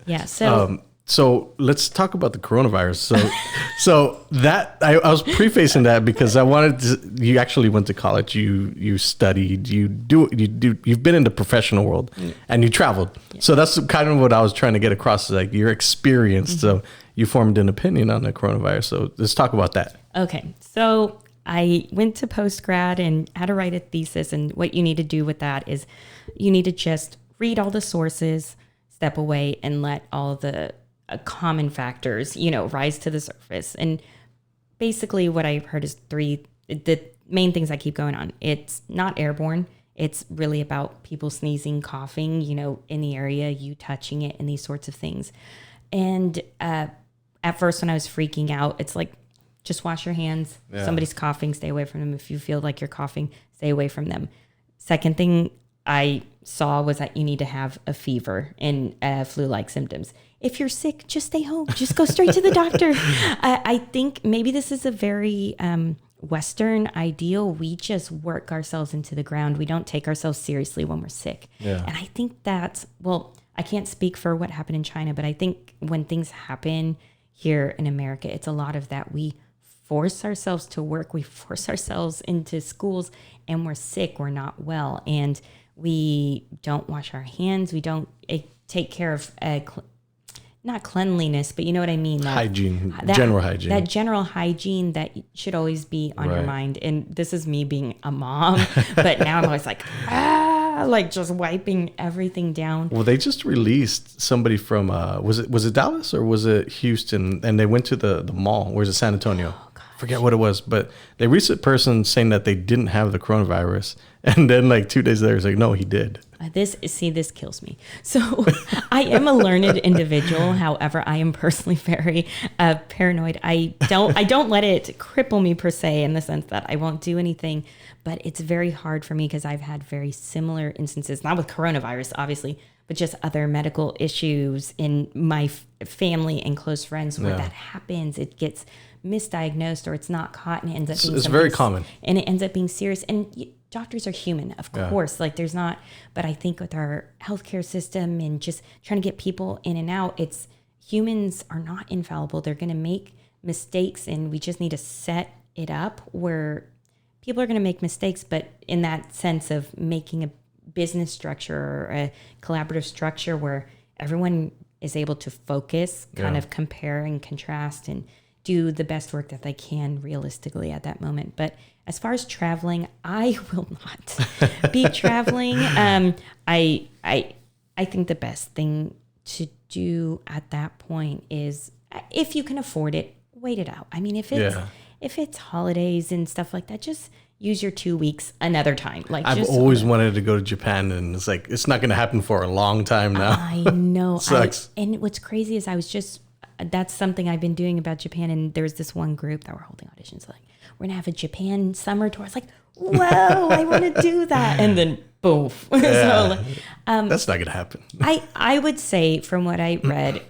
Yeah. So So let's talk about the coronavirus. So that I was prefacing that because I wanted to, you actually went to college, you studied, you've been in the professional world and you traveled. Yeah. So that's kind of what I was trying to get across, is like your experience. Mm-hmm. So you formed an opinion on the coronavirus. So let's talk about that. Okay. So I went to postgrad and had to write a thesis. And what you need to do with that is you need to just read all the sources, step away, and let all the common factors, rise to the surface. And basically what I heard is the main things I keep going on. It's not airborne. It's really about people sneezing, coughing, in the area, you touching it, and these sorts of things. And at first when I was freaking out, it's like, just wash your hands. Yeah. Somebody's coughing, stay away from them. If you feel like you're coughing, stay away from them. Second thing I saw was that you need to have a fever and flu-like symptoms. If you're sick, just stay home. Just go straight to the doctor. I think maybe this is a very Western ideal. We just work ourselves into the ground. We don't take ourselves seriously when we're sick. Yeah. And I think that's, I can't speak for what happened in China, but I think when things happen here in America, it's a lot of that. We force ourselves to work. We force ourselves into schools, and we're sick. We're not well. And we don't wash our hands. We don't take care of not cleanliness, but you know what I mean? Hygiene, general hygiene. That general hygiene that should always be on your mind. And this is me being a mom, but now I'm always like just wiping everything down. Well, they just released somebody from, was it Dallas or was it Houston? And they went to the mall. Where's it, San Antonio? Forget what it was, but they reached a person saying that they didn't have the coronavirus. And then 2 days later, it's like, no, he did. This kills me. So I am a learned individual. However, I am personally very paranoid. I don't let it cripple me per se, in the sense that I won't do anything, but it's very hard for me because I've had very similar instances, not with coronavirus, obviously, but just other medical issues in my family and close friends where that happens. It gets misdiagnosed or it's not caught and it ends up being it's very common. And it ends up being serious. And doctors are human, of course. There's not, but I think with our healthcare system and just trying to get people in and out, humans are not infallible. They're going to make mistakes, and we just need to set it up where people are going to make mistakes, but in that sense of making a business structure or a collaborative structure where everyone is able to focus, kind of compare and contrast and do the best work that they can realistically at that moment. But as far as traveling, I will not be traveling. I think the best thing to do at that point is, if you can afford it, wait it out. I mean, if it's holidays and stuff like that, just use your 2 weeks another time. I've always wanted to go to Japan, and it's not going to happen for a long time now. I know. Sucks. And what's crazy is that's something I've been doing about Japan. And there was this one group that were holding auditions, we're going to have a Japan summer tour. It's like, whoa, I want to do that. And then boof. Yeah. That's not going to happen. I would say, from what I read,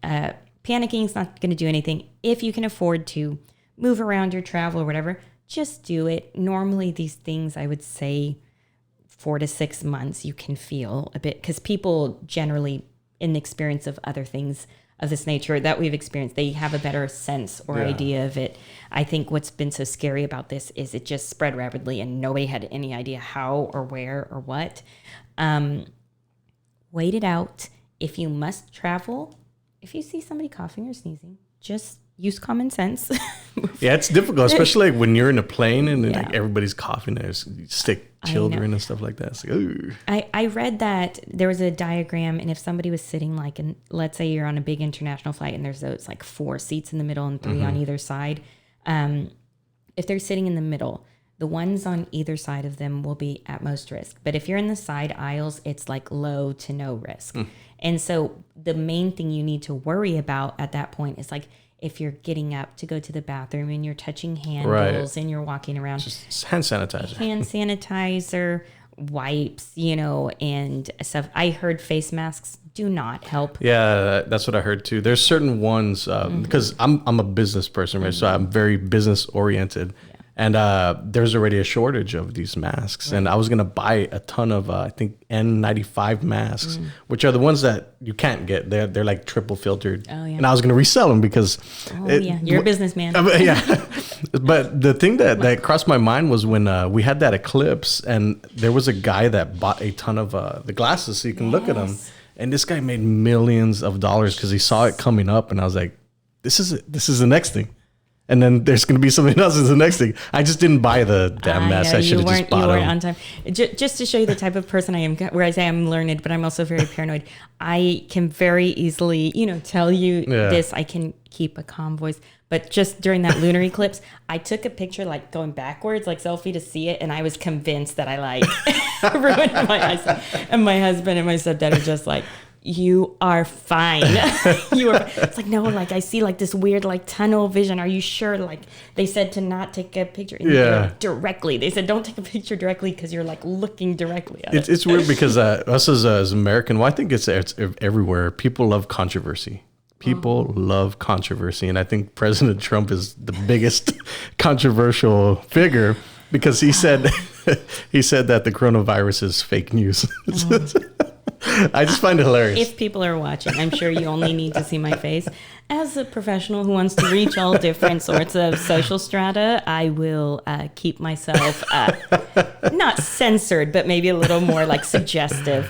panicking is not going to do anything. If you can afford to move around your travel or whatever, just do it. Normally these things, I would say 4 to 6 months, you can feel a bit, because people generally, in the experience of other things of this nature that we've experienced, they have a better sense or idea of it. I think what's been so scary about this is it just spread rapidly and nobody had any idea how or where or what. Wait it out. If you must travel, if you see somebody coughing or sneezing, just use common sense. Yeah, it's difficult, especially when you're in a plane and everybody's coughing. There's sick children and stuff like that. It's like, ooh. I read that there was a diagram, and if somebody was sitting and let's say you're on a big international flight and there's those 4 seats in the middle and 3 on either side. If they're sitting in the middle, the ones on either side of them will be at most risk. But if you're in the side aisles, it's low to no risk. And so the main thing you need to worry about at that point is if you're getting up to go to the bathroom and you're touching handles and you're walking around. Just hand sanitizer. Hand sanitizer, wipes, and stuff. I heard face masks do not help. Yeah, that's what I heard too. There's certain ones, because I'm a business person, right? So I'm very business oriented. Yeah. And there's already a shortage of these masks. And I was going to buy a ton of, I think, N95 masks, which are the ones that you can't get. They're like triple filtered. Oh, yeah. And I was going to resell them because... You're a businessman. Yeah. But the thing that crossed my mind was when we had that eclipse and there was a guy that bought a ton of the glasses so you can look at them. And this guy made millions of dollars because he saw it coming up. And I was like, this is it. This is the next thing. And then there's going to be something else as the next thing. I just didn't buy the damn mask. I should have just bought them. You weren't on time. Just to show you the type of person I am, where I say I'm learned, but I'm also very paranoid. I can very easily, tell you this. I can keep a calm voice. But just during that lunar eclipse, I took a picture like going backwards, like selfie to see it. And I was convinced that I ruined my eyesight. And my husband and my stepdad are just like, you are fine. It's like, no, like I see like this weird like tunnel vision. Are you sure? Like they said to not take a picture directly. They said don't take a picture directly because you're like looking directly at it. It's weird because us as American, well, I think it's everywhere. People love controversy. People love controversy. And I think President Trump is the biggest controversial figure because he said that the coronavirus is fake news. I just find it hilarious. If people are watching, I'm sure you only need to see my face. As a professional who wants to reach all different sorts of social strata, I will keep myself not censored, but maybe a little more like suggestive.